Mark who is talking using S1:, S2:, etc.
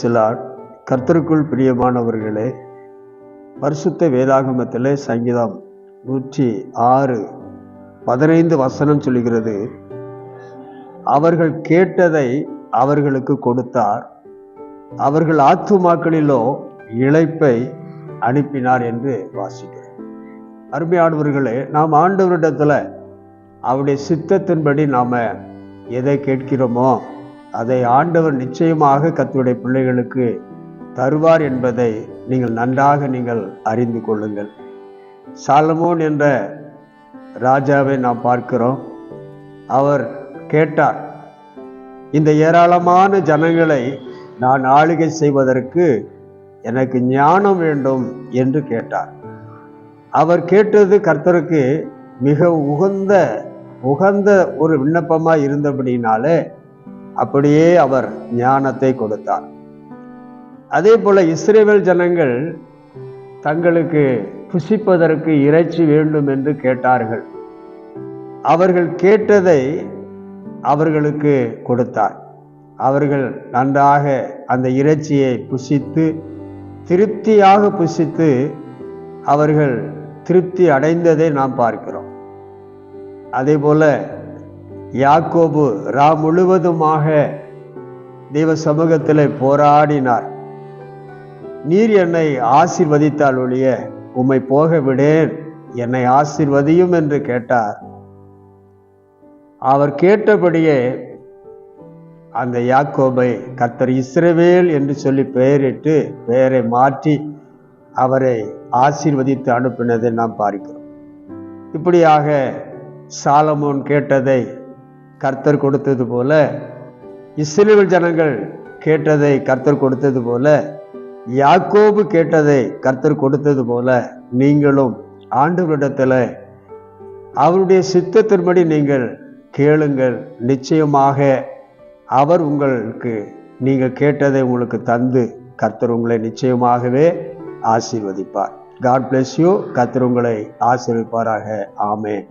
S1: சிலார் கர்த்தருக்குள் பிரியமானவர்களே, பரிசுத்த வேதாகமத்திலே சங்கீதம் 106:15 சொல்கிறது, அவர்கள் கேட்டதை அவர்களுக்கு கொடுத்தார், அவர்கள் ஆத்துமாக்களிலோ இளைப்பை அனுப்பினார் என்று வாசிக்கிறோம். அருமையானவர்களே, நாம் ஆண்டவரிடத்துல அவருடைய சித்தத்தின்படி நாம எதை கேட்கிறோமோ அதை ஆண்டவர் நிச்சயமாக கர்த்தருடைய பிள்ளைகளுக்கு தருவார் என்பதை நன்றாக அறிந்து கொள்ளுங்கள். சாலமோன் என்ற ராஜாவை நாம் பார்க்கிறோம். அவர் கேட்டார், இந்த ஏராளமான ஜனங்களை நான் ஆளுகை செய்வதற்கு எனக்கு ஞானம் வேண்டும் என்று கேட்டார். அவர் கேட்டது கர்த்தருக்கு மிக உகந்த ஒரு விண்ணப்பமாய் இருந்தபடினாலே அப்படியே அவர் ஞானத்தை கொடுத்தார். அதே போல இஸ்ரவேல் ஜனங்கள் தங்களுக்கு புசிப்பதற்கு இறைச்சி வேண்டும் என்று கேட்டார்கள். அவர்கள் கேட்டதை அவர்களுக்கு கொடுத்தார். அவர்கள் நன்றாக அந்த இறைச்சியை புசித்து திருப்தியாக புசித்து அவர்கள் திருப்தி அடைந்ததை நாம் பார்க்கிறோம். அதே போல யாக்கோபு முழுவதுமாக தேவ சமூகத்தில் போராடினார். நீர் என்னை ஆசீர்வதித்தால் ஒழிய உம்மை போக விடேன், என்னை ஆசீர்வதியும் என்று கேட்டார். அவர் கேட்டபடியே அந்த யாக்கோபை கர்த்தர் இஸ்ரவேல் என்று சொல்லி பெயரிட்டு பெயரை மாற்றி அவரை ஆசீர்வதித்து அனுப்பினதை நாம் பார்க்கிறோம். இப்படியாக சாலமோன் கேட்டதை கர்த்தர் கொடுத்தது போல, இஸ்ரவேல் ஜனங்கள் கேட்டதை கர்த்தர் கொடுத்தது போல, யாக்கோபு கேட்டதை கர்த்தர் கொடுத்தது போல, நீங்களும் ஆண்டவரிடத்தில் அவருடைய சித்தத்தின்படி நீங்கள் கேளுங்கள். நிச்சயமாக அவர் உங்களுக்கு நீங்கள் கேட்டதை உங்களுக்கு தந்து கர்த்தர் உங்களை நிச்சயமாகவே ஆசீர்வதிப்பார். God bless you. கர்த்தர் உங்களை ஆசீர்வதிப்பாராக. ஆமென்.